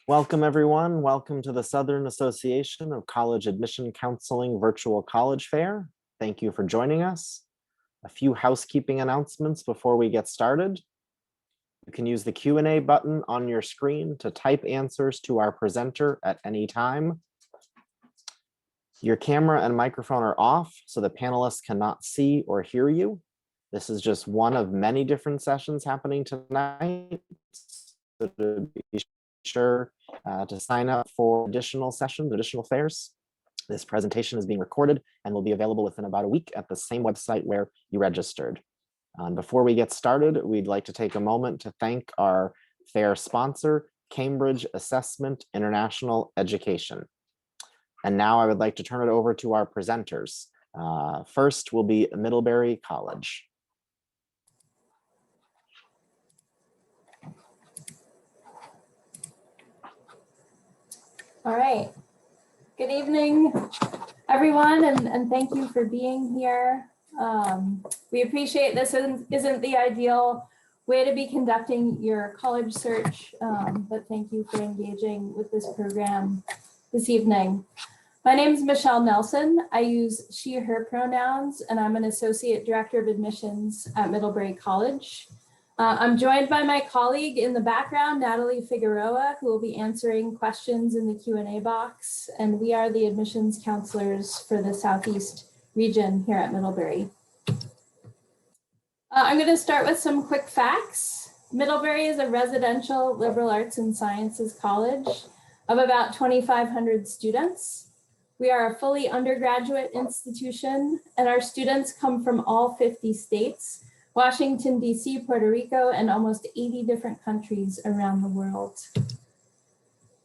Welcome, everyone. Welcome to the Southern Association of College Admission Counseling Virtual College Fair. Thank you for joining us. A few housekeeping announcements before we get started. You can use the Q&A button on your screen to type answers to our presenter at any time. Your camera and microphone are off, so the panelists cannot see or hear you. This is just one of many different sessions happening tonight. So to be sure to sign up for additional sessions, additional fairs. This presentation is being recorded and will be available within about a week at the same website where you registered. Before we get started, we'd like to take a moment to thank our fair sponsor, Cambridge Assessment International Education. And now I would like to turn it over to our presenters. First will be Middlebury College. All right. Good evening, everyone, and thank you for being here. We appreciate this isn't the ideal way to be conducting your college search, but thank you for engaging with this program this evening. My name is Michelle Nelson. I use she, her pronouns, and I'm an Associate Director of Admissions at Middlebury College. I'm joined by my colleague in the background, Natalie Figueroa, who will be answering questions in the Q&A box. And we are the admissions counselors for the Southeast region here at Middlebury. I'm going to start with some quick facts. Middlebury is a residential liberal arts and sciences college of about 2,500 students. We are a fully undergraduate institution, and our students come from all 50 states, Washington, D.C., Puerto Rico, and almost 80 different countries around the world.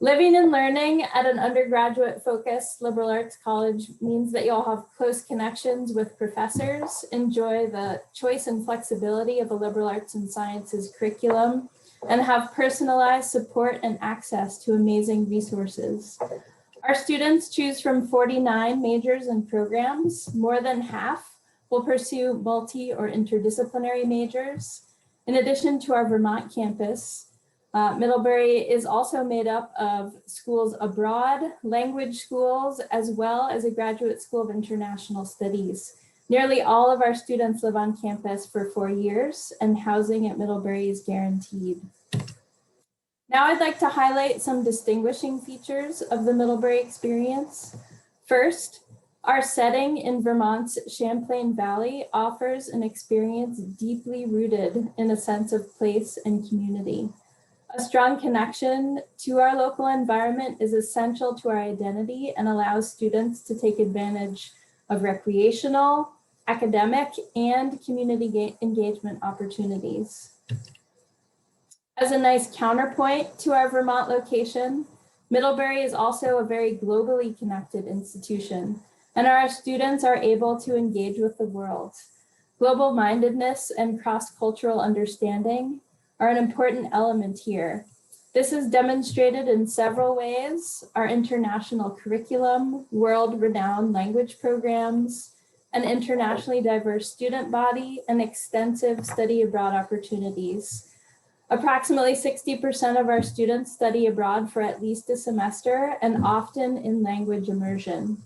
Living and learning at an undergraduate-focused liberal arts college means that you'll have close connections with professors, enjoy the choice and flexibility of a liberal arts and sciences curriculum, and have personalized support and access to amazing resources. Our students choose from 49 majors and programs. More than half will pursue multi or interdisciplinary majors. In addition to our Vermont campus, Middlebury is also made up of schools abroad, language schools, as well as a graduate school of international studies. Nearly all of our students live on campus for 4 years, and housing at Middlebury is guaranteed. Now I'd like to highlight some distinguishing features of the Middlebury experience. First, our setting in Vermont's Champlain Valley offers an experience deeply rooted in a sense of place and community. A strong connection to our local environment is essential to our identity and allows students to take advantage of recreational, academic, and community engagement opportunities. As a nice counterpoint to our Vermont location, Middlebury is also a very globally connected institution, and our students are able to engage with the world. Global mindedness and cross-cultural understanding are an important element here. This is demonstrated in several ways: our international curriculum, world-renowned language programs, an internationally diverse student body, and extensive study abroad opportunities. Approximately 60% of our students study abroad for at least a semester, and often in language immersion.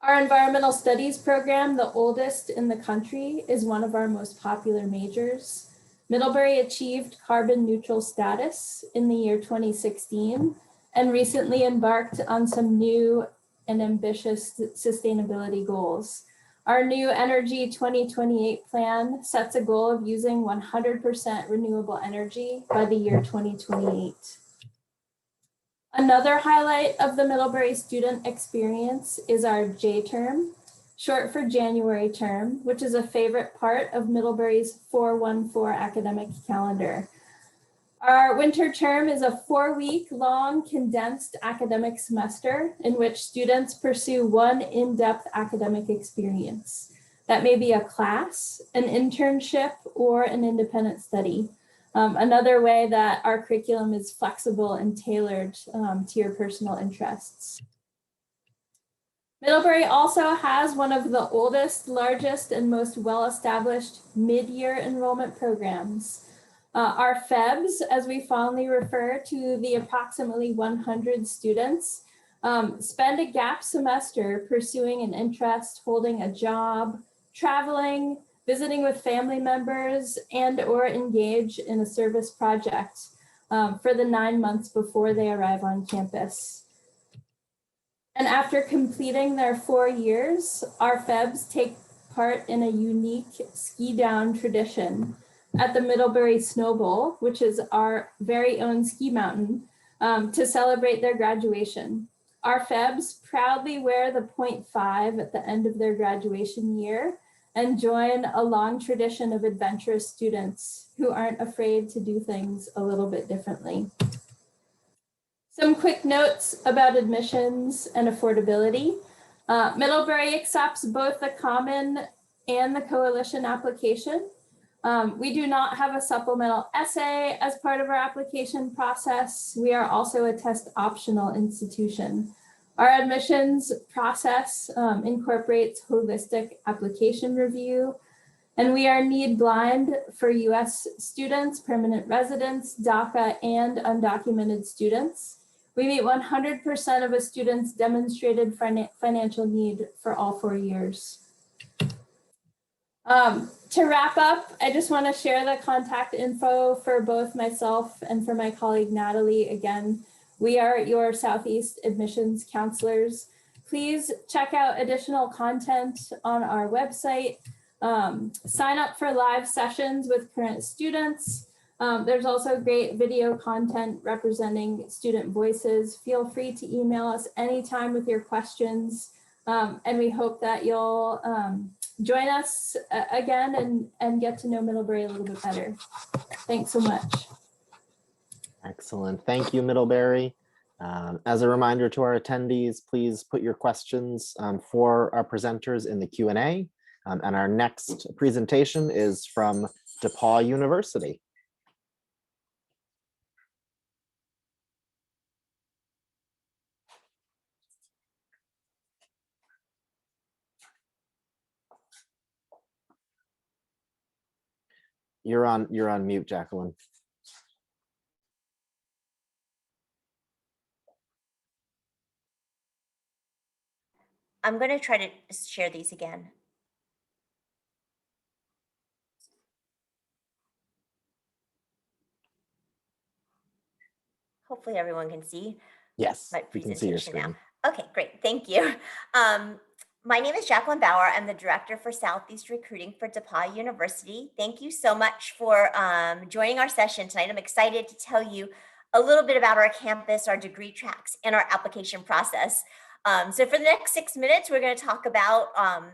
Our environmental studies program, the oldest in the country, is one of our most popular majors. Middlebury achieved carbon neutral status in the year 2016 and recently embarked on some new and ambitious sustainability goals. Our new Energy 2028 plan sets a goal of using 100% renewable energy by the year 2028. Another highlight of the Middlebury student experience is our J term, short for January term, which is a favorite part of Middlebury's 414 academic calendar. Our winter term is a 4-week long condensed academic semester in which students pursue one in-depth academic experience. That may be a class, an internship, or an independent study. Another way that our curriculum is flexible and tailored to your personal interests. Middlebury also has one of the oldest, largest, and most well-established mid-year enrollment programs. Our FEBs, as we fondly refer to the approximately 100 students, spend a gap semester pursuing an interest, holding a job, traveling, visiting with family members, and/or engage in a service project for the 9 months before they arrive on campus. And after completing their 4 years, our FEBs take part in a unique ski down tradition at the Middlebury Snow Bowl, which is our very own ski mountain, to celebrate their graduation. Our FEBs proudly wear the .5 at the end of their graduation year and join a long tradition of adventurous students who aren't afraid to do things a little bit differently. Some quick notes about admissions and affordability. Middlebury accepts both the common and the coalition application. We do not have a supplemental essay as part of our application process. We are also a test optional institution. Our admissions process incorporates holistic application review, and we are need blind for US students, permanent residents, DACA, and undocumented students. We meet 100% of a student's demonstrated financial need for all 4 years. To wrap up, I just want to share the contact info for both myself and for my colleague Natalie. Again, we are your Southeast admissions counselors. Please check out additional content on our website. Sign up for live sessions with current students. There's also great video content representing student voices. Feel free to email us anytime with your questions. And we hope that you'll join us again and get to know Middlebury a little bit better. Thanks so much. Excellent. Thank you, Middlebury. As a reminder to our attendees, please put your questions for our presenters in the Q&A. And our next presentation is from DePauw University. You're on mute, Jacqueline. I'm going to try to share these again. Hopefully everyone can see. Yes, my we can see your presentation screen. now. Okay, great. Thank you. My name is Jacqueline Bauer. I'm the Director for Southeast Recruiting for DePauw University. Thank you so much for joining our session tonight. I'm excited to tell you a little bit about our campus, our degree tracks, and our application process. So for the next 6 minutes, we're going to talk about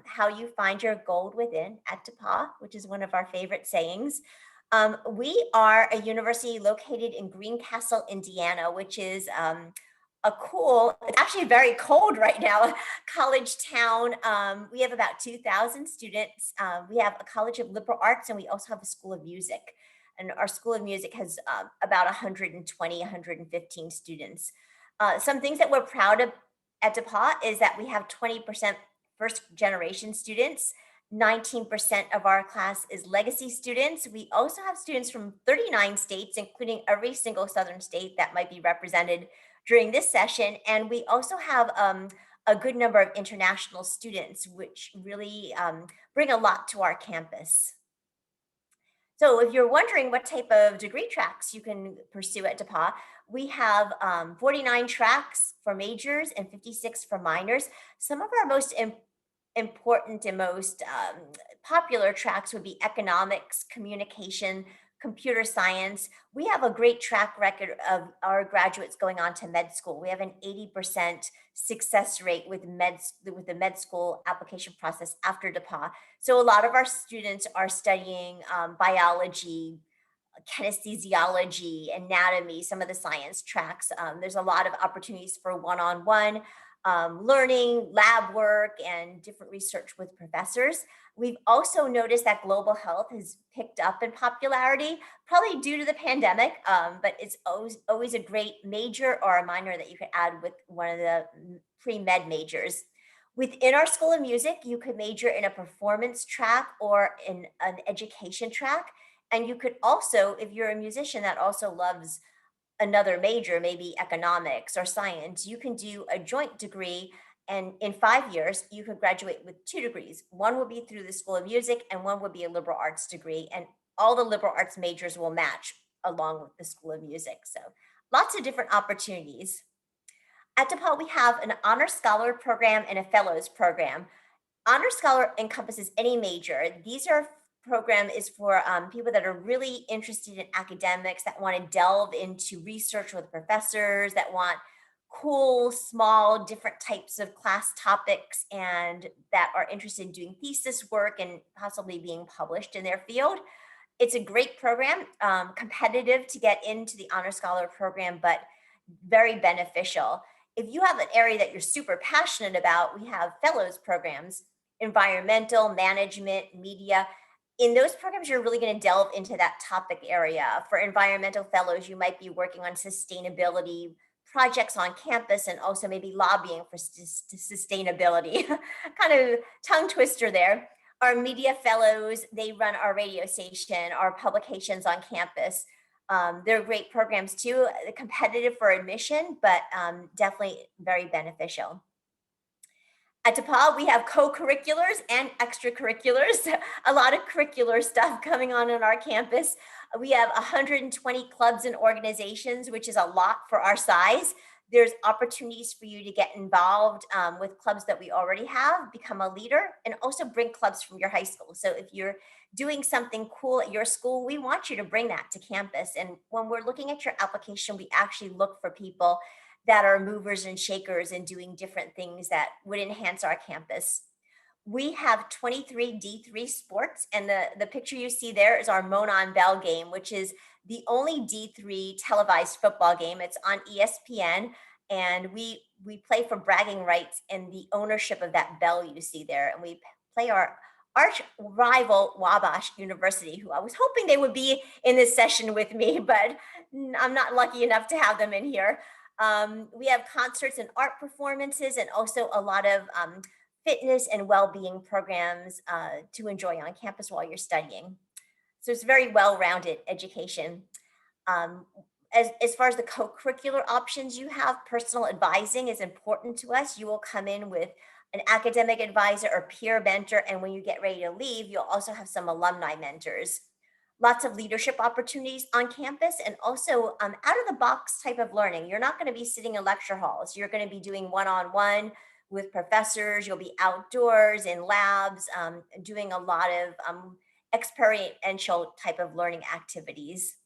how you find your gold within at DePauw, which is one of our favorite sayings. We are a university located in Greencastle, Indiana, which is it's actually very cold right now, college town. We have about 2,000 students. We have a College of Liberal Arts, and we also have a School of Music. And our School of Music has about 120, 115 students. Some things that we're proud of at DePauw is that we have 20% first generation students. 19% of our class is legacy students. We also have students from 39 states, including every single Southern state that might be represented during this session. And we also have a good number of international students, which really bring a lot to our campus. So if you're wondering what type of degree tracks you can pursue at DePauw, we have 49 tracks for majors and 56 for minors. Some of our most important and most popular tracks would be economics, communication, computer science. We have a great track record of our graduates going on to med school. We have an 80% success rate with the med school application process after DePauw. So a lot of our students are studying biology, kinesiology, anatomy, some of the science tracks. There's a lot of opportunities for one-on-one learning, lab work, and different research with professors. We've also noticed that global health has picked up in popularity, probably due to the pandemic, but it's always a great major or a minor that you can add with one of the pre-med majors. Within our School of Music, you could major in a performance track or in an education track. And you could also, if you're a musician that also loves another major, maybe economics or science, you can do a joint degree. And in 5 years, you could graduate with 2 degrees. One will be through the School of Music and one will be a liberal arts degree. And all the liberal arts majors will match along with the School of Music. So lots of different opportunities. At DePauw, we have an Honor Scholar program and a Fellows program. Honor Scholar encompasses any major. These are program is for people that are really interested in academics, that want to delve into research with professors, that want cool, small, different types of class topics, and that are interested in doing thesis work and possibly being published in their field. It's a great program, competitive to get into the Honor Scholar program, but very beneficial. If you have an area that you're super passionate about, we have fellows programs, environmental, management, media. In those programs, you're really going to delve into that topic area. For environmental fellows, you might be working on sustainability projects on campus and also maybe lobbying for sustainability. Kind of tongue twister there. Our media fellows, they run our radio station, our publications on campus. They're great programs too, competitive for admission, but definitely very beneficial. At DePauw, we have co-curriculars and extracurriculars, a lot of curricular stuff coming on our campus. We have 120 clubs and organizations, which is a lot for our size. There's opportunities for you to get involved with clubs that we already have, become a leader, and also bring clubs from your high school. So if you're doing something cool at your school, we want you to bring that to campus. And when we're looking at your application, we actually look for people that are movers and shakers and doing different things that would enhance our campus. We have 23 D3 sports, and the picture you see there is our Monon Bell game, which is the only D3 televised football game. It's on ESPN, and we play for bragging rights and the ownership of that bell you see there. And we play our arch rival Wabash University, who I was hoping they would be in this session with me, but I'm not lucky enough to have them in here. We have concerts and art performances, and also a lot of fitness and well-being programs to enjoy on campus while you're studying. So it's a very well-rounded education. As far as the co-curricular options you have, personal advising is important to us. You will come in with an academic advisor or peer mentor, and when you get ready to leave, you'll also have some alumni mentors. Lots of leadership opportunities on campus, and also out of the box type of learning. You're not going to be sitting in lecture halls. You're going to be doing one-on-one with professors. You'll be outdoors in labs, doing a lot of experiential type of learning activities.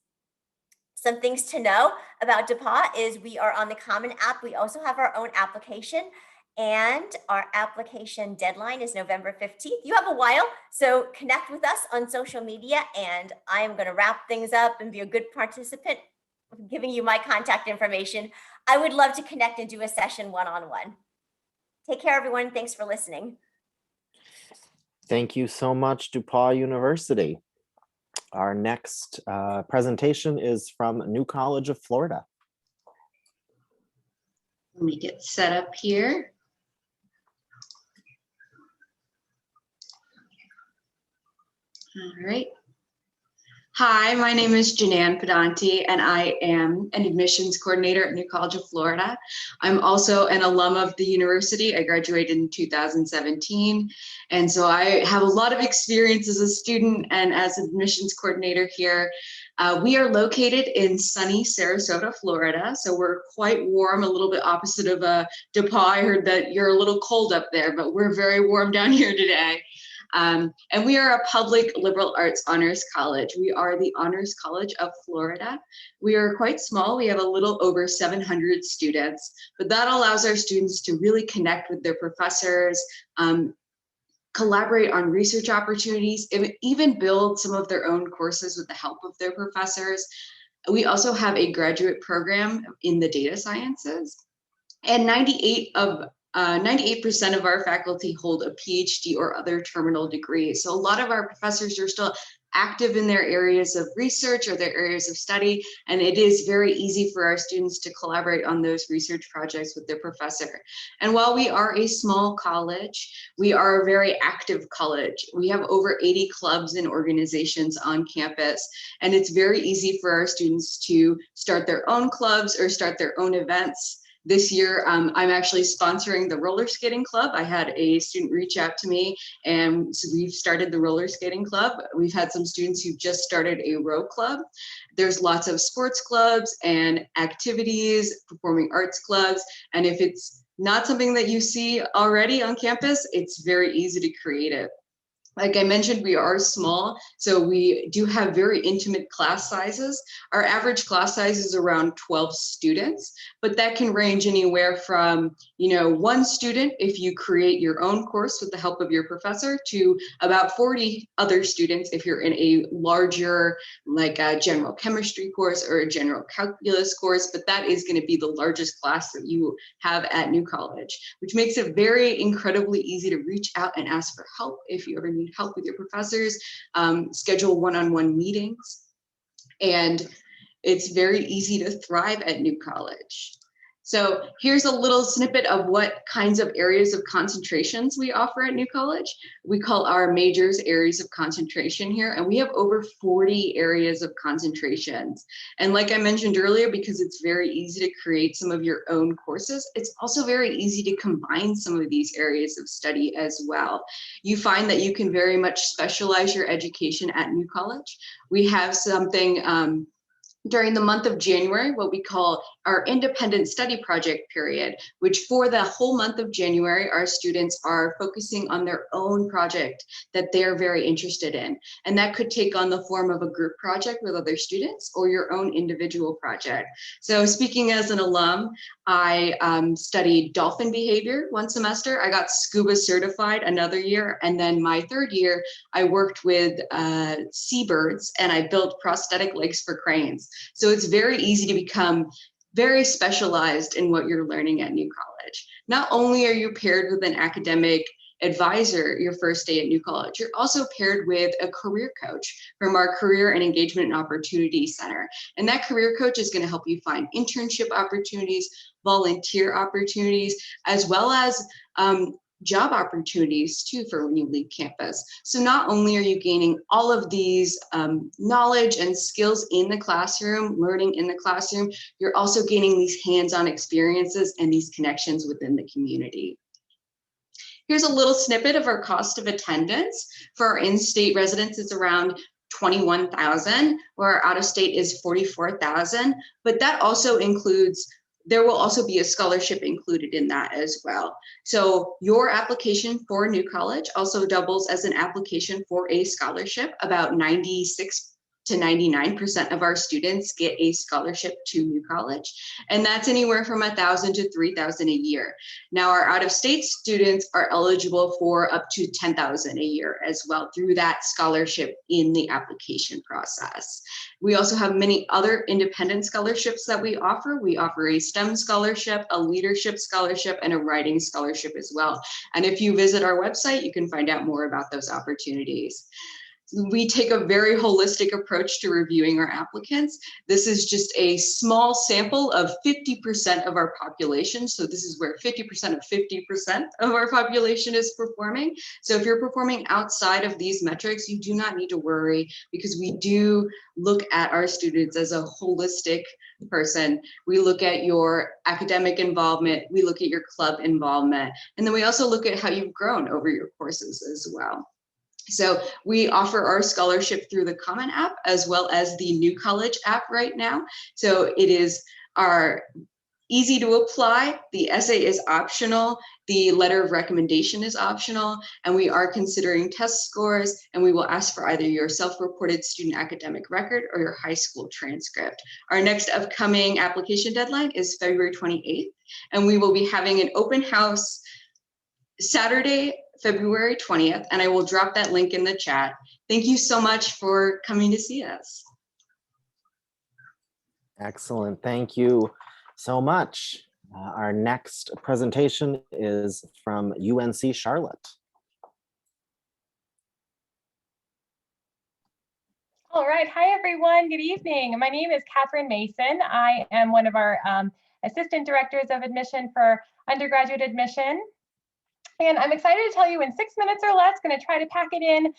Some things to know about DePauw is we are on the Common App. We also have our own application, and our application deadline is November 15th. You have a while, so connect with us on social media, and I am going to wrap things up and be a good participant, giving you my contact information. I would love to connect and do a session one-on-one. Take care, everyone. Thanks for listening. Thank you so much, DePauw University. Our next presentation is from New College of Florida. Let me get set up here. All right. Hi, my name is Janan Pedanti, and I am an admissions coordinator at New College of Florida. I'm also an alum of the university. I graduated in 2017, and so I have a lot of experience as a student and as admissions coordinator here. We are located in sunny Sarasota, Florida, so we're quite warm, a little bit opposite of DePauw. I heard that you're a little cold up there, but we're very warm down here today. And we are a public liberal arts honors college. We are the Honors College of Florida. We are quite small. We have a little over 700 students, but that allows our students to really connect with their professors, collaborate on research opportunities, even build some of their own courses with the help of their professors. We also have a graduate program in the data sciences, and 98% of our faculty hold a PhD or other terminal degree. So a lot of our professors are still active in their areas of research or their areas of study, and it is very easy for our students to collaborate on those research projects with their professor. And while we are a small college, we are a very active college. We have over 80 clubs and organizations on campus, and it's very easy for our students to start their own clubs or start their own events. This year, I'm actually sponsoring the roller skating club. I had a student reach out to me, and so we've started the roller skating club. We've had some students who've just started a row club. There's lots of sports clubs and activities, performing arts clubs. And if it's not something that you see already on campus, it's very easy to create it. Like I mentioned, we are small, so we do have very intimate class sizes. Our average class size is around 12 students, but that can range anywhere from, one student if you create your own course with the help of your professor, to about 40 other students if you're in a larger, like a general chemistry course or a general calculus course, but that is going to be the largest class that you have at New College, which makes it very incredibly easy to reach out and ask for help if you ever need help with your professors, schedule one-on-one meetings, and it's very easy to thrive at New College. So here's a little snippet of what kinds of areas of concentrations we offer at New College. We call our majors areas of concentration here, and we have over 40 areas of concentrations. And like I mentioned earlier, because it's very easy to create some of your own courses, it's also very easy to combine some of these areas of study as well. You find that you can very much specialize your education at New College. We have something during the month of January, what we call our independent study project period, which for the whole month of January, our students are focusing on their own project that they're very interested in. And that could take on the form of a group project with other students or your own individual project. So speaking as an alum, I studied dolphin behavior one semester. I got scuba certified another year. And then my third year, I worked with seabirds and I built prosthetic legs for cranes. So it's very easy to become very specialized in what you're learning at New College. Not only are you paired with an academic advisor your first day at New College, you're also paired with a career coach from our Career and Engagement and Opportunity Center. And that career coach is going to help you find internship opportunities, volunteer opportunities, as well as job opportunities too for when you leave campus. So not only are you gaining all of these knowledge and skills in the classroom, learning in the classroom, you're also gaining these hands-on experiences and these connections within the community. Here's a little snippet of our cost of attendance. For our in-state residents, it's around $21,000, where our out-of-state is $44,000, but that also includes, there will also be a scholarship included in that as well. So your application for New College also doubles as an application for a scholarship. About 96 to 99% of our students get a scholarship to New College, and that's anywhere from $1,000 to $3,000 a year. Now, our out-of-state students are eligible for up to $10,000 a year as well through that scholarship in the application process. We also have many other independent scholarships that we offer. We offer a STEM scholarship, a leadership scholarship, and a writing scholarship as well. And if you visit our website, you can find out more about those opportunities. We take a very holistic approach to reviewing our applicants. This is just a small sample of 50% of our population. So this is where 50% of 50% of our population is performing. So if you're performing outside of these metrics, you do not need to worry, because we do look at our students as a holistic person. We look at your academic involvement, we look at your club involvement, and then we also look at how you've grown over your courses as well. So we offer our scholarship through the Common App as well as the New College app right now. So it is our easy to apply. The essay is optional. The letter of recommendation is optional, and we are considering test scores, and we will ask for either your self-reported student academic record or your high school transcript. Our next upcoming application deadline is February 28th, and we will be having an open house Saturday, February 20th, and I will drop that link in the chat. Thank you so much for coming to see us. Excellent. Thank you so much. Our next presentation is from UNC Charlotte. All right. Hi, everyone. Good evening. My name is Catherine Mason. I am one of our assistant directors of admission for undergraduate admission. And I'm excited to tell you in 6 minutes or less, going to try to pack it in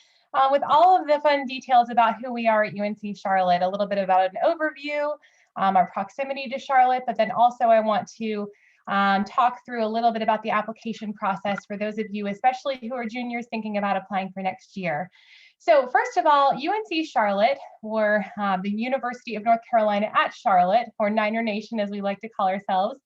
with all of the fun details about who we are at UNC Charlotte, a little bit about an overview, our proximity to Charlotte, but then also I want to talk through a little bit about the application process for those of you, especially who are juniors thinking about applying for next year. So first of all, UNC Charlotte, or the University of North Carolina at Charlotte, or Niner Nation as we like to call ourselves,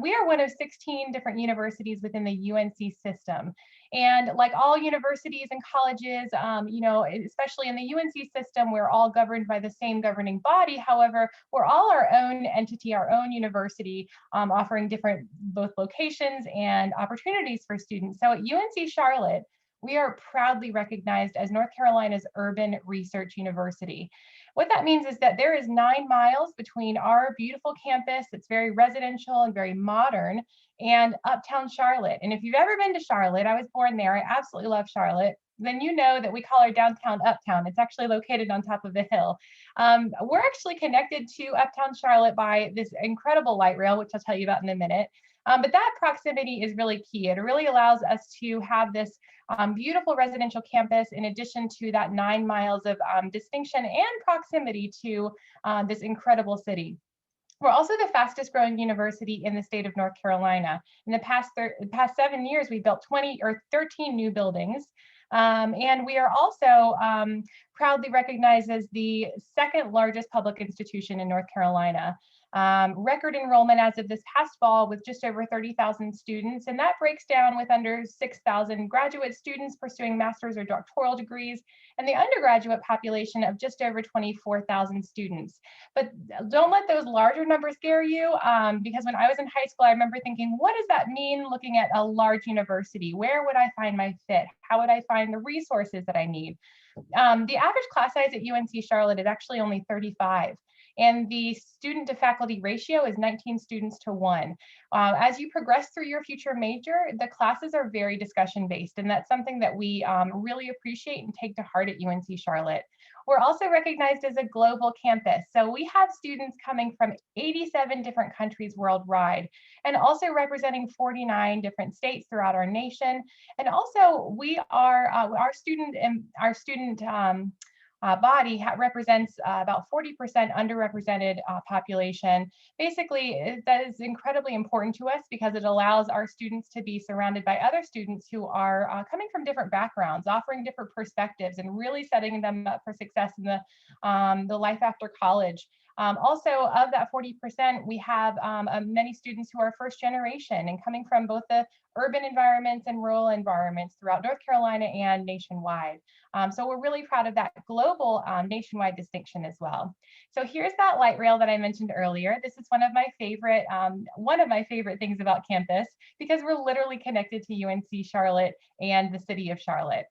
we are one of 16 different universities within the UNC system. And like all universities and colleges, you know, especially in the UNC system, we're all governed by the same governing body. However, we're all our own entity, our own university, offering different both locations and opportunities for students. So at UNC Charlotte, we are proudly recognized as North Carolina's Urban Research University. What that means is that there is 9 miles between our beautiful campus that's very residential and very modern and uptown Charlotte. And if you've ever been to Charlotte, I was born there, I absolutely love Charlotte, then you know that we call our downtown uptown. It's actually located on top of a hill. We're actually connected to uptown Charlotte by this incredible light rail, which I'll tell you about in a minute. But that proximity is really key. It really allows us to have this beautiful residential campus in addition to that 9 miles of distinction and proximity to this incredible city. We're also the fastest growing university in the state of North Carolina. In the past 7 years, we built 13 new buildings. And we are also proudly recognized as the 2nd largest public institution in North Carolina. Record enrollment as of this past fall with just over 30,000 students, and that breaks down with under 6,000 graduate students pursuing master's or doctoral degrees, and the undergraduate population of just over 24,000 students. But don't let those larger numbers scare you, because when I was in high school, I remember thinking, what does that mean looking at a large university? Where would I find my fit? How would I find the resources that I need? The average class size at UNC Charlotte is actually only 35. And the student to faculty ratio is 19 students to 1. As you progress through your future major, the classes are very discussion based, and that's something that we really appreciate and take to heart at UNC Charlotte. We're also recognized as a global campus. So we have students coming from 87 different countries worldwide, and also representing 49 different states throughout our nation. And also we are, our student body represents about 40% underrepresented population. Basically, that is incredibly important to us because it allows our students to be surrounded by other students who are coming from different backgrounds, offering different perspectives, and really setting them up for success in the life after college. Also, of that 40%, we have many students who are first generation and coming from both the urban environments and rural environments throughout North Carolina and nationwide. So we're really proud of that global nationwide distinction as well. So here's that light rail that I mentioned earlier. This is one of my favorite things about campus because we're literally connected to UNC Charlotte and the city of Charlotte.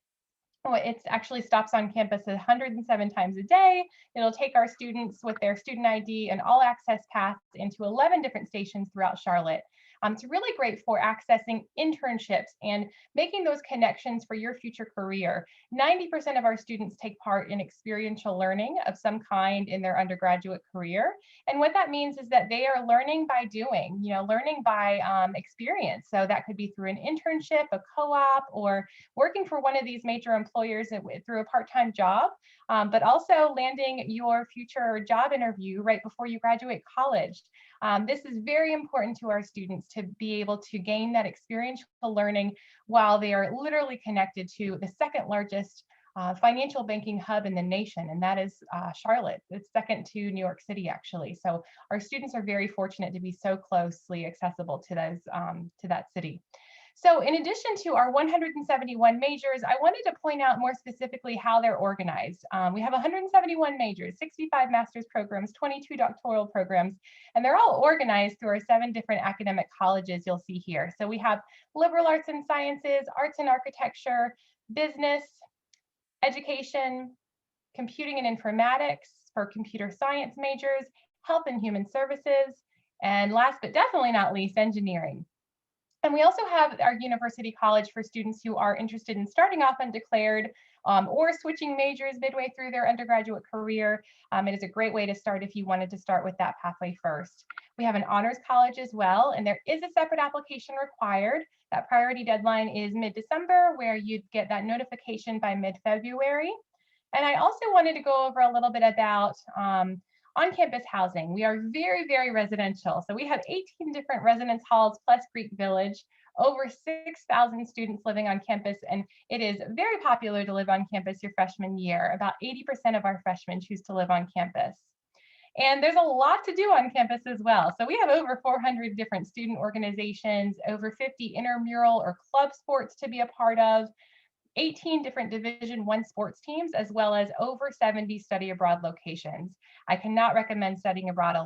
It actually stops on campus 107 times a day. It'll take our students with their student ID and all access paths into 11 different stations throughout Charlotte. It's really great for accessing internships and making those connections for your future career. 90% of our students take part in experiential learning of some kind in their undergraduate career. And what that means is that they are learning by doing, learning by experience. So that could be through an internship, a co-op, or working for one of these major employers through a part-time job, but also landing your future job interview right before you graduate college. This is very important to our students to be able to gain that experiential learning while they are literally connected to the 2nd largest financial banking hub in the nation, and that is Charlotte. It's 2nd to New York City, actually. So our students are very fortunate to be so closely accessible to that city. So in addition to our 171 majors, I wanted to point out more specifically how they're organized. We have 171 majors, 65 master's programs, 22 doctoral programs, and they're all organized through our 7 different academic colleges you'll see here. So we have liberal arts and sciences, arts and architecture, business, education, computing and informatics for computer science majors, health and human services, and last but definitely not least, engineering. And we also have our University College for students who are interested in starting off undeclared or switching majors midway through their undergraduate career. It is a great way to start if you wanted to start with that pathway first. We have an honors college as well, and there is a separate application required. That priority deadline is mid-December, where you'd get that notification by mid-February. And I also wanted to go over a little bit about on-campus housing. We are very, very residential. So we have 18 different residence halls plus Greek Village, over 6,000 students living on campus, and it is very popular to live on campus your freshman year. About 80% of our freshmen choose to live on campus. And there's a lot to do on campus as well. So we have over 400 different student organizations, over 50 intramural or club sports to be a part of, 18 different Division I sports teams, as well as over 70 study abroad locations. I cannot recommend studying abroad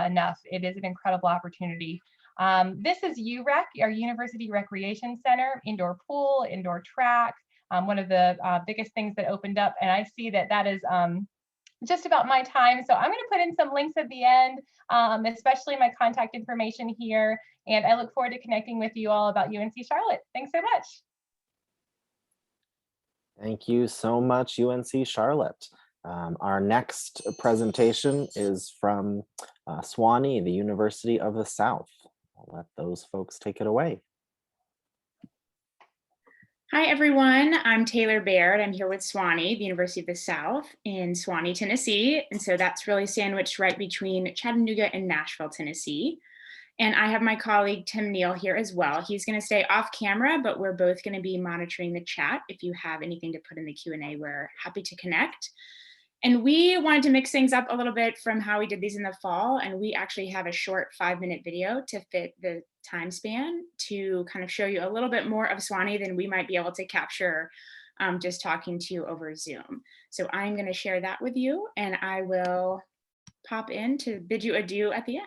enough. It is an incredible opportunity. This is UREC, our University Recreation Center, indoor pool, indoor track, one of the biggest things that opened up. And I see that that is just about my time. So I'm going to put in some links at the end, especially my contact information here. And I look forward to connecting with you all about UNC Charlotte. Thanks so much. Thank you so much, UNC Charlotte. Our next presentation is from Sewanee, the University of the South. I'll let those folks take it away. Hi, everyone. I'm Taylor Baird. I'm here with Sewanee, the University of the South in Sewanee, Tennessee. And so that's really sandwiched right between Chattanooga and Nashville, Tennessee. And I have my colleague, Tim Neal, here as well. He's going to stay off camera, but we're both going to be monitoring the chat. If you have anything to put in the Q&A, we're happy to connect. And we wanted to mix things up a little bit from how we did these in the fall. And we actually have a short 5-minute video to fit the time span to kind of show you a little bit more of Sewanee than we might be able to capture just talking to you over Zoom. So I'm going to share that with you, and I will pop in to bid you adieu at the end.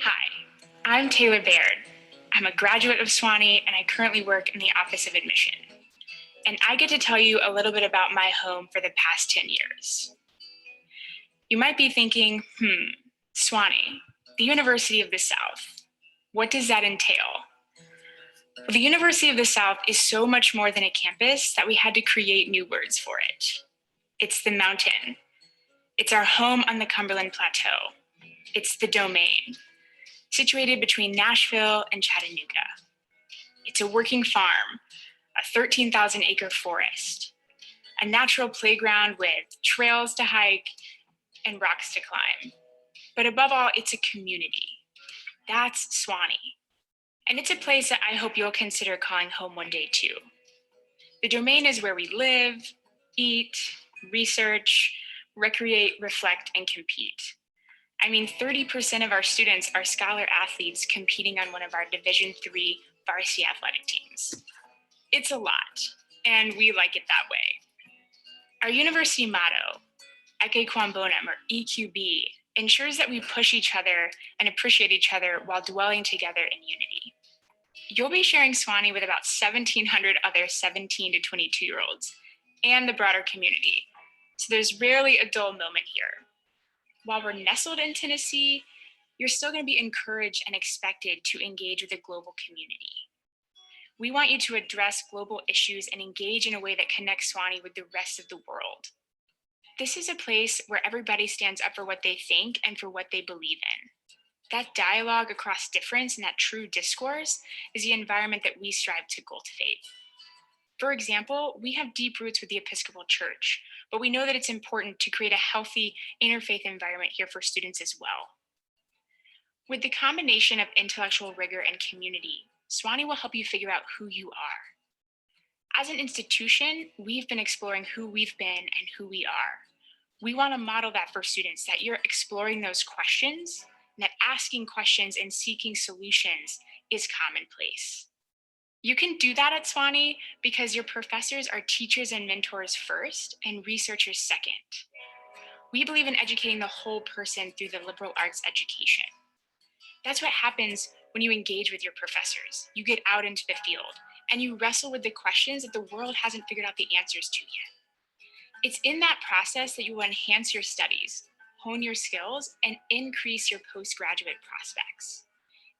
Hi, I'm Taylor Baird. I'm a graduate of Sewanee, and I currently work in the Office of Admission. And I get to tell you a little bit about my home for the past 10 years. You might be thinking, Sewanee, the University of the South. What does that entail? Well, the University of the South is so much more than a campus that we had to create new words for it. It's the mountain. It's our home on the Cumberland Plateau. It's the domain, situated between Nashville and Chattanooga. It's a working farm, a 13,000-acre forest, a natural playground with trails to hike and rocks to climb. But above all, it's a community. That's Sewanee. And it's a place that I hope you'll consider calling home one day too. The domain is where we live, eat, research, recreate, reflect, and compete. I mean, 30% of our students are scholar athletes competing on one of our Division III varsity athletic teams. It's a lot, and we like it that way. Our university motto, Ecce Quam Bonum, or EQB, ensures that we push each other and appreciate each other while dwelling together in unity. You'll be sharing Sewanee with about 1,700 other 17 to 22-year-olds and the broader community. So there's rarely a dull moment here. While we're nestled in Tennessee, you're still going to be encouraged and expected to engage with the global community. We want you to address global issues and engage in a way that connects Sewanee with the rest of the world. This is a place where everybody stands up for what they think and for what they believe in. That dialogue across difference and that true discourse is the environment that we strive to cultivate. For example, we have deep roots with the Episcopal Church, but we know that it's important to create a healthy interfaith environment here for students as well. With the combination of intellectual rigor and community, Sewanee will help you figure out who you are. As an institution, we've been exploring who we've been and who we are. We want to model that for students, that you're exploring those questions, and that asking questions and seeking solutions is commonplace. You can do that at Sewanee because your professors are teachers and mentors first and researchers second. We believe in educating the whole person through the liberal arts education. That's what happens when you engage with your professors. You get out into the field and you wrestle with the questions that the world hasn't figured out the answers to yet. It's in that process that you will enhance your studies, hone your skills, and increase your postgraduate prospects.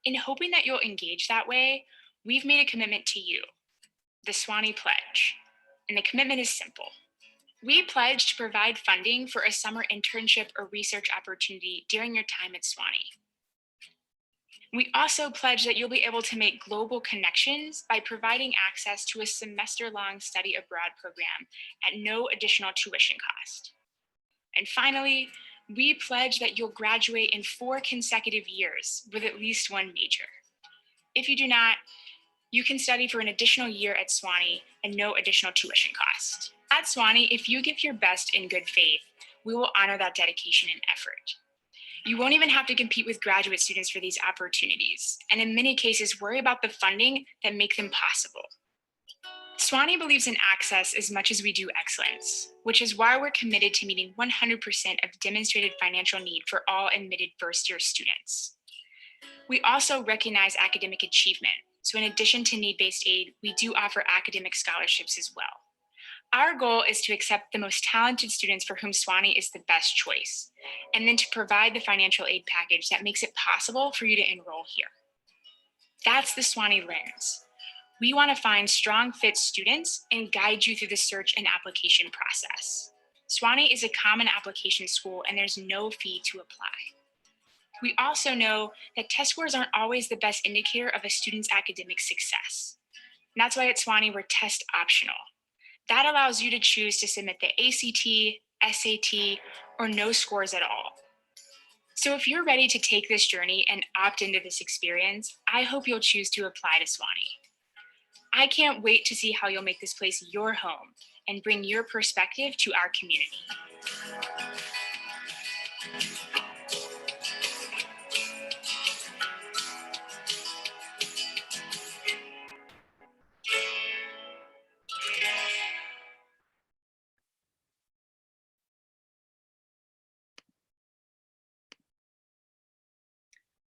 In hoping that you'll engage that way, we've made a commitment to you, the Sewanee Pledge. And the commitment is simple. We pledge to provide funding for a summer internship or research opportunity during your time at Sewanee. We also pledge that you'll be able to make global connections by providing access to a semester-long study abroad program at no additional tuition cost. And finally, we pledge that you'll graduate in 4 consecutive years with at least one major. If you do not, you can study for an additional year at Sewanee and no additional tuition cost. At Sewanee, if you give your best in good faith, we will honor that dedication and effort. You won't even have to compete with graduate students for these opportunities, and in many cases, worry about the funding that make them possible. Sewanee believes in access as much as we do excellence, which is why we're committed to meeting 100% of demonstrated financial need for all admitted first-year students. We also recognize academic achievement, so in addition to need-based aid, we do offer academic scholarships as well. Our goal is to accept the most talented students for whom Sewanee is the best choice, and then to provide the financial aid package that makes it possible for you to enroll here. That's the Sewanee lens. We want to find strong fit students and guide you through the search and application process. Sewanee is a common application school and there's no fee to apply. We also know that test scores aren't always the best indicator of a student's academic success. And that's why at Sewanee we're test optional. That allows you to choose to submit the ACT, SAT, or no scores at all. So if you're ready to take this journey and opt into this experience, I hope you'll choose to apply to Sewanee. I can't wait to see how you'll make this place your home and bring your perspective to our community.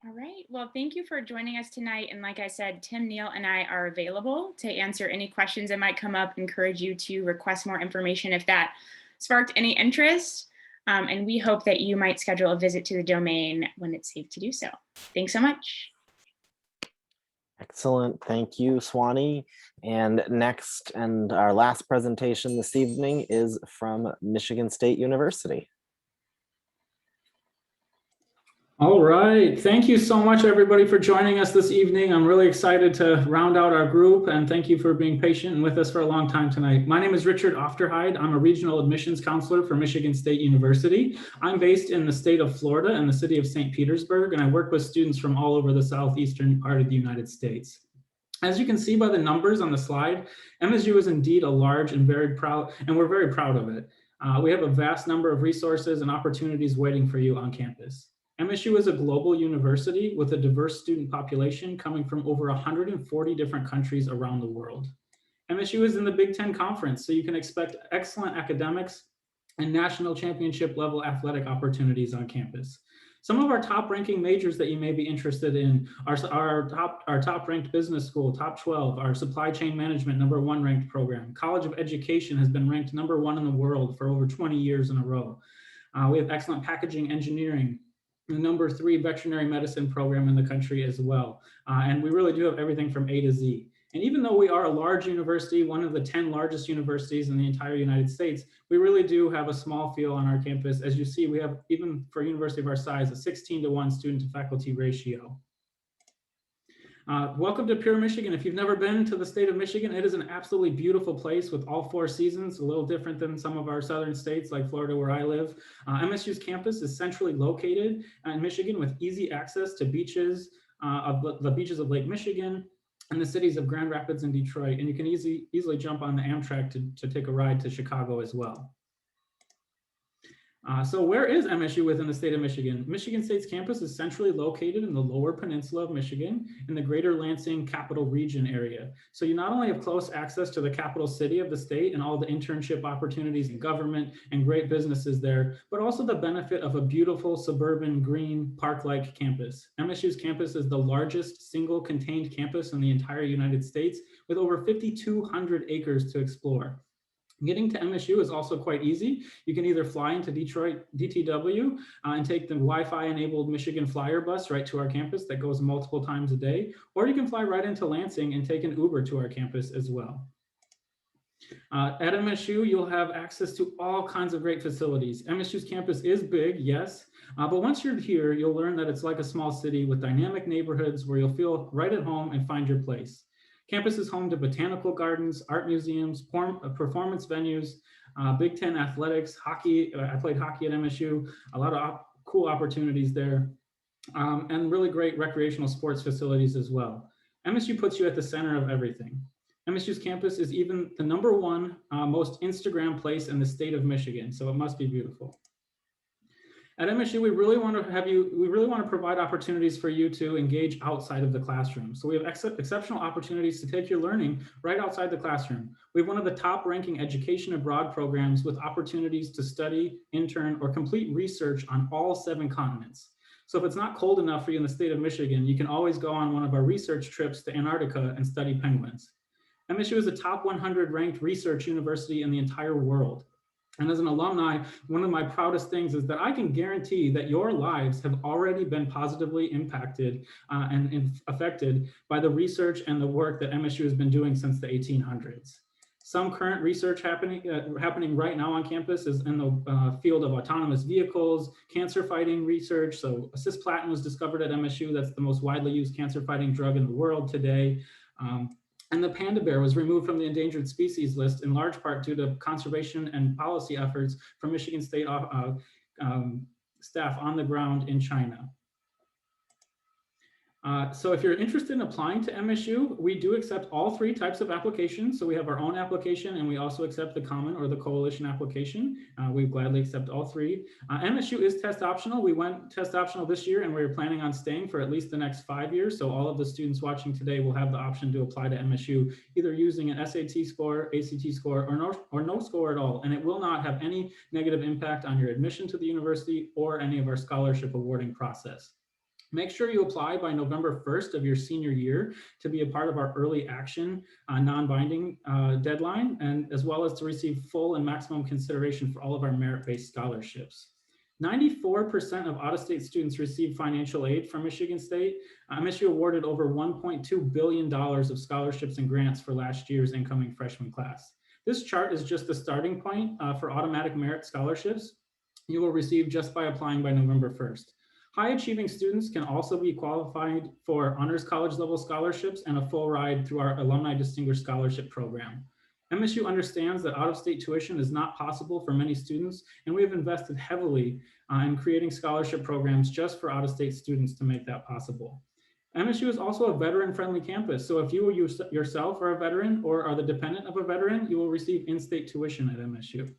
All right, well, thank you for joining us tonight. And like I said, Tim, Neil, and I are available to answer any questions that might come up, encourage you to request more information if that sparked any interest. And we hope that you might schedule a visit to the domain when it's safe to do so. Thanks so much. Excellent. Thank you, Sewanee. And next and our last presentation this evening is from Michigan State University. All right. Thank you so much, everybody, for joining us this evening. I'm really excited to round out our group, and thank you for being patient and with us for a long time tonight. My name is Richard Ofterhide. I'm a regional admissions counselor for Michigan State University. I'm based in the state of Florida and the city of St. Petersburg, and I work with students from all over the southeastern part of the United States. As you can see by the numbers on the slide, MSU is indeed a large and very proud, and we're very proud of it. We have a vast number of resources and opportunities waiting for you on campus. MSU is a global university with a diverse student population coming from over 140 different countries around the world. MSU is in the Big Ten Conference, so you can expect excellent academics and national championship level athletic opportunities on campus. Some of our top ranking majors that you may be interested in are our top ranked business school, top 12, our supply chain management #1 ranked program. College of Education has been ranked #1 in the world for over 20 years in a row. We have excellent packaging engineering, the #3 veterinary medicine program in the country as well. And we really do have everything from A to Z. And even though we are a large university, one of the 10 largest universities in the entire United States, we really do have a small feel on our campus. As you see, we have, even for a university of our size, a 16-to-1 student to faculty ratio. Welcome to Pure Michigan. If you've never been to the state of Michigan, it is an absolutely beautiful place with all 4 seasons, a little different than some of our southern states like Florida where I live. MSU's campus is centrally located in Michigan with easy access to beaches, the beaches of Lake Michigan and the cities of Grand Rapids and Detroit. And you can easily jump on the Amtrak to take a ride to Chicago as well. So where is MSU within the state of Michigan? Michigan State's campus is centrally located in the lower peninsula of Michigan in the greater Lansing capital region area. So you not only have close access to the capital city of the state and all the internship opportunities in government and great businesses there, but also the benefit of a beautiful suburban green park-like campus. MSU's campus is the largest single contained campus in the entire United States with over 5,200 acres to explore. Getting to MSU is also quite easy. You can either fly into Detroit DTW and take the Wi-Fi enabled Michigan Flyer bus right to our campus that goes multiple times a day, or you can fly right into Lansing and take an Uber to our campus as well. At MSU, you'll have access to all kinds of great facilities. MSU's campus is big, yes, but once you're here, you'll learn that it's like a small city with dynamic neighborhoods where you'll feel right at home and find your place. Campus is home to botanical gardens, art museums, performance venues, Big Ten athletics, hockey. I played hockey at MSU, a lot of cool opportunities there, and really great recreational sports facilities as well. MSU puts you at the center of everything. MSU's campus is even the #1 most Instagram place in the state of Michigan, so it must be beautiful. At MSU, we really want to provide opportunities for you to engage outside of the classroom. So we have exceptional opportunities to take your learning right outside the classroom. We have one of the top ranking education abroad programs with opportunities to study, intern, or complete research on all 7 continents. So if it's not cold enough for you in the state of Michigan, you can always go on one of our research trips to Antarctica and study penguins. MSU is a top 100 ranked research university in the entire world. And as an alumni, one of my proudest things is that I can guarantee that your lives have already been positively impacted and affected by the research and the work that MSU has been doing since the 1800s. Some current research happening right now on campus is in the field of autonomous vehicles, cancer fighting research. So cisplatin was discovered at MSU. That's the most widely used cancer fighting drug in the world today. And the panda bear was removed from the endangered species list in large part due to conservation and policy efforts from Michigan State staff on the ground in China. So if you're interested in applying to MSU, we do accept all 3 types of applications. So we have our own application and we also accept the common or the coalition application. We gladly accept all 3. MSU is test optional. We went test optional this year and we're planning on staying for at least the next 5 years. So all of the students watching today will have the option to apply to MSU, either using an SAT score, ACT score, or no score at all. And it will not have any negative impact on your admission to the university or any of our scholarship awarding process. Make sure you apply by November 1st of your senior year to be a part of our early action non-binding deadline, and as well as to receive full and maximum consideration for all of our merit-based scholarships. 94% of out-of-state students receive financial aid from Michigan State. MSU awarded over $1.2 billion of scholarships and grants for last year's incoming freshman class. This chart is just the starting point for automatic merit scholarships you will receive just by applying by November 1st. High achieving students can also be qualified for honors college level scholarships and a full ride through our Alumni Distinguished Scholarship Program. MSU understands that out-of-state tuition is not possible for many students, and we have invested heavily in creating scholarship programs just for out-of-state students to make that possible. MSU is also a veteran-friendly campus, so if you yourself are a veteran or are the dependent of a veteran, you will receive in-state tuition at MSU.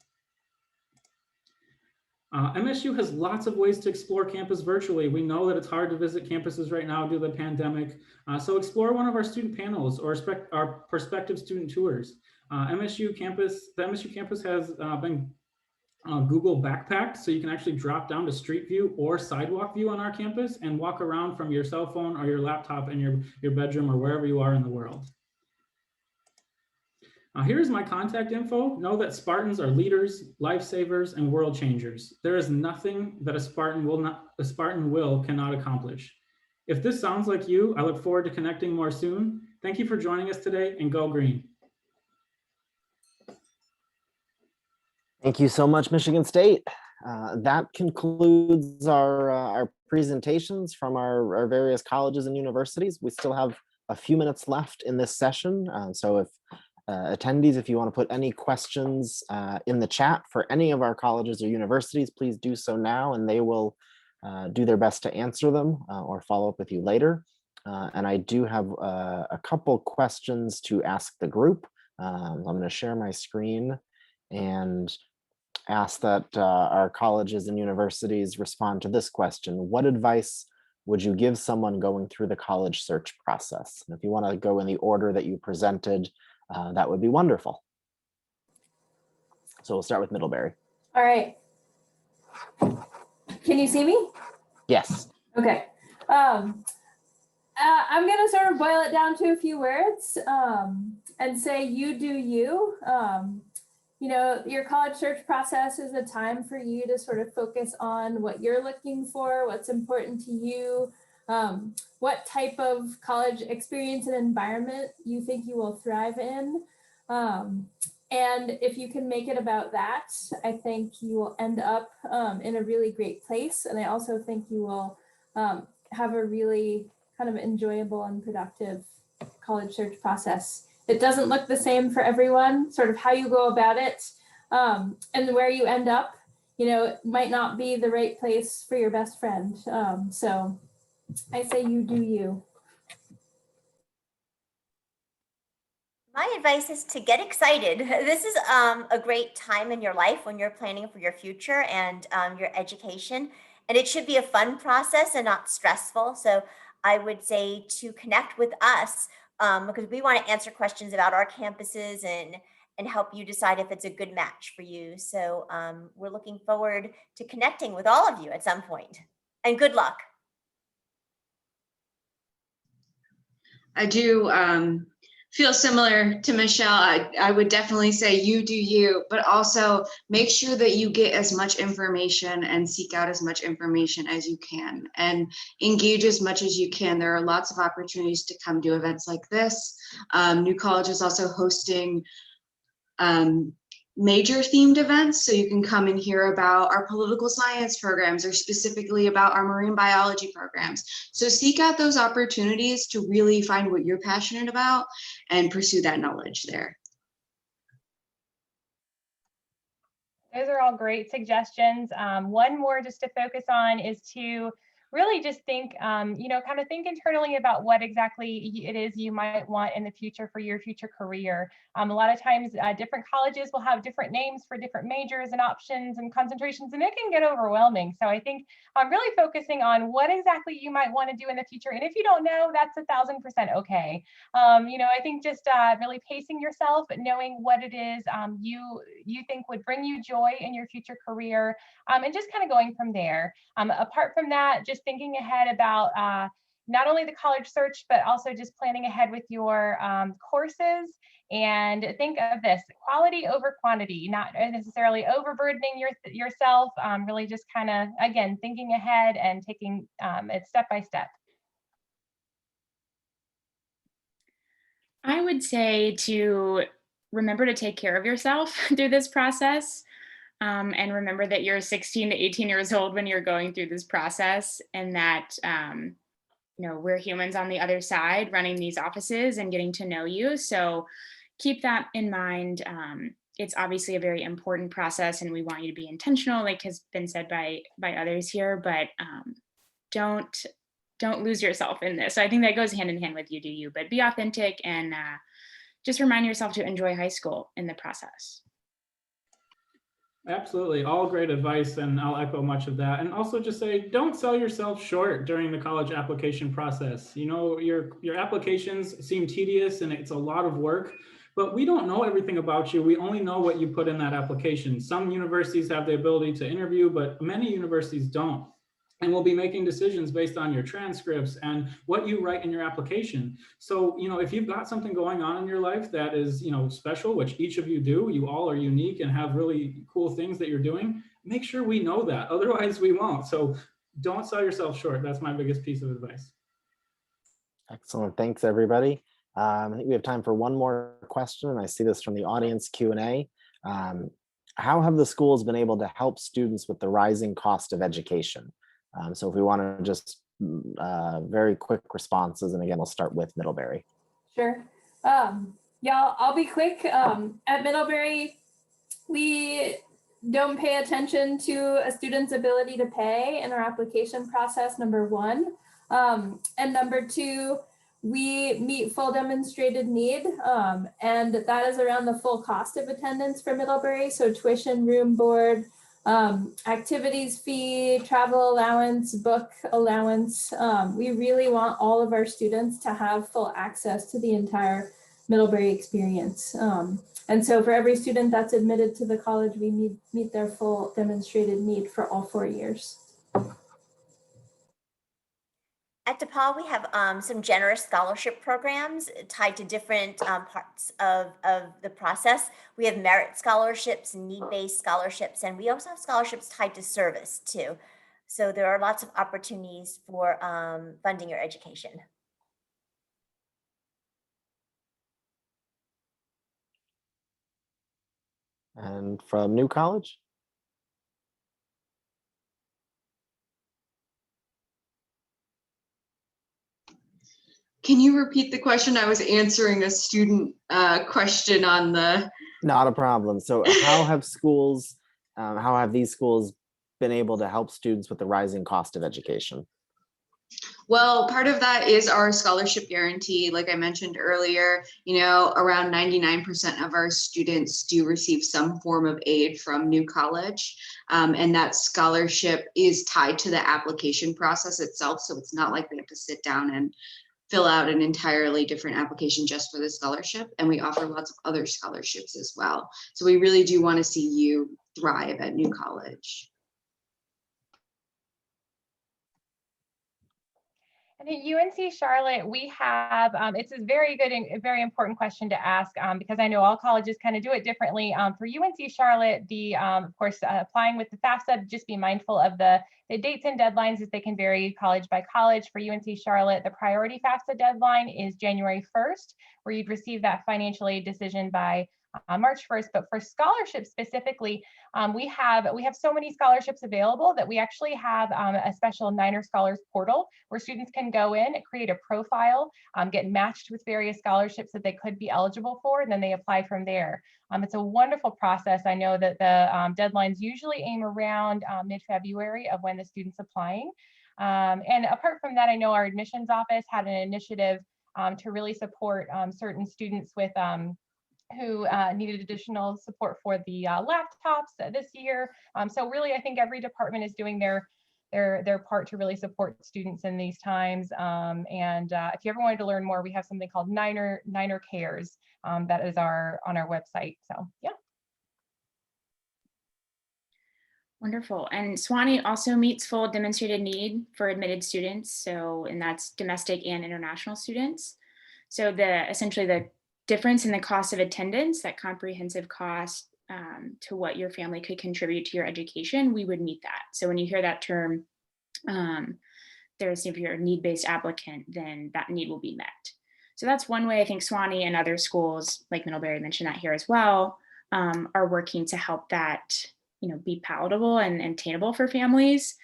MSU has lots of ways to explore campus virtually. We know that it's hard to visit campuses right now due to the pandemic. So explore one of our student panels or our prospective student tours. The MSU campus has been Google backpacked, so you can actually drop down to street view or sidewalk view on our campus and walk around from your cell phone or your laptop in your bedroom or wherever you are in the world. Here's my contact info. Know that Spartans are leaders, lifesavers, and world changers. There is nothing that a Spartan will cannot accomplish. If this sounds like you, I look forward to connecting more soon. Thank you for joining us today, and go green. Thank you so much, Michigan State. That concludes our presentations from our various colleges and universities. We still have a few minutes left in this session. So if attendees, if you want to put any questions in the chat for any of our colleges or universities, please do so now, and they will do their best to answer them or follow up with you later. And I do have a couple questions to ask the group. I'm going to share my screen, and ask that our colleges and universities respond to this question. What advice would you give someone going through the college search process? And if you want to go in the order that you presented, that would be wonderful. So we'll start with Middlebury. All right. Can you see me? Yes. Okay. I'm going to sort of boil it down to a few words and say you do you. You know, your college search process is a time for you to sort of focus on what you're looking for, what's important to you, what type of college experience and environment you think you will thrive in. And if you can make it about that, I think you will end up in a really great place. And I also think you will have a really kind of enjoyable and productive college search process. It doesn't look the same for everyone, sort of how you go about it and where you end up, you know, it might not be the right place for your best friend. So I say you do you. My advice is to get excited. This is a great time in your life when you're planning for your future and your education. And it should be a fun process and not stressful. So I would say to connect with us because we want to answer questions about our campuses and help you decide if it's a good match for you. So we're looking forward to connecting with all of you at some point. And good luck. I do feel similar to Michelle. I would definitely say you do you, but also make sure that you get as much information and seek out as much information as you can and engage as much as you can. There are lots of opportunities to come to events like this. New College is also hosting major themed events, so you can come and hear about our political science programs or specifically about our marine biology programs. So seek out those opportunities to really find what you're passionate about and pursue that knowledge there. Those are all great suggestions. One more just to focus on is to really just think, you know, kind of think internally about what exactly it is you might want in the future for your future career. A lot of times different colleges will have different names for different majors and options and concentrations, and it can get overwhelming. So I think I'm really focusing on what exactly you might want to do in the future. And if you don't know, that's 1,000% okay. You know, I think just really pacing yourself, knowing what it is you think would bring you joy in your future career, and just kind of going from there. Apart from that, just thinking ahead about not only the college search, but also just planning ahead with your courses. And think of this: quality over quantity, not necessarily overburdening yourself, really just kind of, again, thinking ahead and taking it step by step. I would say to remember to take care of yourself through this process. And remember that you're 16 to 18 years old when you're going through this process, and that you know, we're humans on the other side running these offices and getting to know you. So keep that in mind. It's obviously a very important process, and we want you to be intentional, like has been said by others here. But don't lose yourself in this. So I think that goes hand in hand with you do you, but be authentic and just remind yourself to enjoy high school in the process. Absolutely, all great advice, and I'll echo much of that. And also just say, don't sell yourself short during the college application process. You know, your applications seem tedious and it's a lot of work, but we don't know everything about you. We only know what you put in that application. Some universities have the ability to interview, but many universities don't. And we'll be making decisions based on your transcripts and what you write in your application. So, you know, if you've got something going on in your life that is, you know, special, which each of you do, you all are unique and have really cool things that you're doing, make sure we know that. Otherwise, we won't. So don't sell yourself short. That's my biggest piece of advice. Excellent. Thanks, everybody. I think we have time for one more question, and I see this from the audience Q&A. How have the schools been able to help students with the rising cost of education? So if we want to just very quick responses, and again, we'll start with Middlebury. Sure. Yeah, I'll be quick. At Middlebury, we don't pay attention to a student's ability to pay in our application process, number one. And number two, We meet full demonstrated need, and that is around the full cost of attendance for Middlebury. So tuition, room, board, activities fee, travel allowance, book allowance. We really want all of our students to have full access to the entire Middlebury experience. And so for every student that's admitted to the college, we meet their full demonstrated need for all 4 years. At DePauw, we have some generous scholarship programs tied to different parts of the process. We have merit scholarships, need-based scholarships, and we also have scholarships tied to service too. So there are lots of opportunities for funding your education. And from New College? Can you repeat the question? I was answering a student question on the. Not a problem. So how have schools, how have these schools been able to help students with the rising cost of education? Well, part of that is our scholarship guarantee. Like I mentioned earlier, you know, around 99% of our students do receive some form of aid from New College. And that scholarship is tied to the application process itself. So it's not like they have to sit down and fill out an entirely different application just for the scholarship. And we offer lots of other scholarships as well. So we really do want to see you thrive at New College. And at UNC Charlotte, we have, it's a very good and very important question to ask because I know all colleges kind of do it differently. For UNC Charlotte, of course, applying with the FAFSA, just be mindful of the dates and deadlines as they can vary college by college. For UNC Charlotte, the priority FAFSA deadline is January 1st, where you'd receive that financial aid decision by March 1st. But for scholarships specifically, we have so many scholarships available that we actually have a special Niner Scholars portal where students can go in, create a profile, get matched with various scholarships that they could be eligible for, and then they apply from there. It's a wonderful process. I know that the deadlines usually aim around mid-February of when the student's applying. And apart from that, I know our admissions office had an initiative to really support certain students with who needed additional support for the laptops this year. So really, I think every department is doing their part to really support students in these times. And if you ever wanted to learn more, we have something called Niner Cares that is on our website. So yeah. Wonderful. And Sewanee also meets full demonstrated need for admitted students. And that's domestic and international students. So essentially the difference in the cost of attendance, that comprehensive cost to what your family could contribute to your education, we would meet that. So when you hear that term, if you're a need-based applicant, then that need will be met. So that's one way I think Sewanee and other schools like Middlebury, mentioned that here as well, are working to help that be palatable and attainable for families.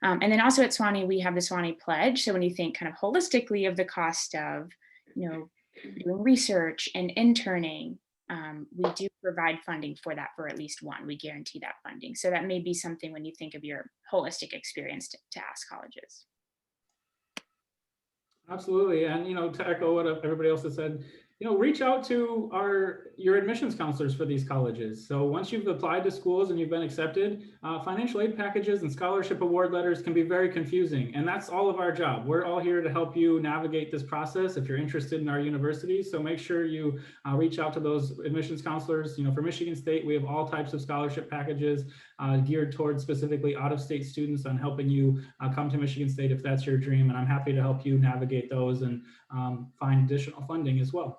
And then also at Sewanee, we have the Sewanee Pledge. So when you think kind of holistically of the cost of doing research and interning, we do provide funding for that for at least one. We guarantee that funding. So that may be something when you think of your holistic experience to ask colleges. Absolutely. And, to echo what everybody else has said, reach out to your admissions counselors for these colleges. So once you've applied to schools and you've been accepted, financial aid packages and scholarship award letters can be very confusing. And that's all of our job. We're all here to help you navigate this process if you're interested in our university. So make sure you reach out to those admissions counselors. For Michigan State, we have all types of scholarship packages geared towards specifically out-of-state students on helping you come to Michigan State if that's your dream. And I'm happy to help you navigate those and find additional funding as well.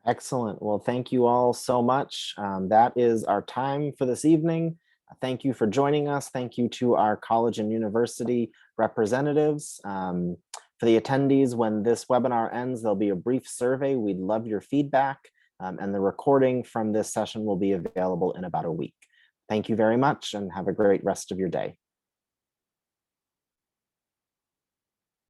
Excellent. Well, thank you all so much. That is our time for this evening. Thank you for joining us. Thank you to our college and university representatives. For the attendees, when this webinar ends, there'll be a brief survey. We'd love your feedback, and the recording from this session will be available in about a week. Thank you very much and have a great rest of your day.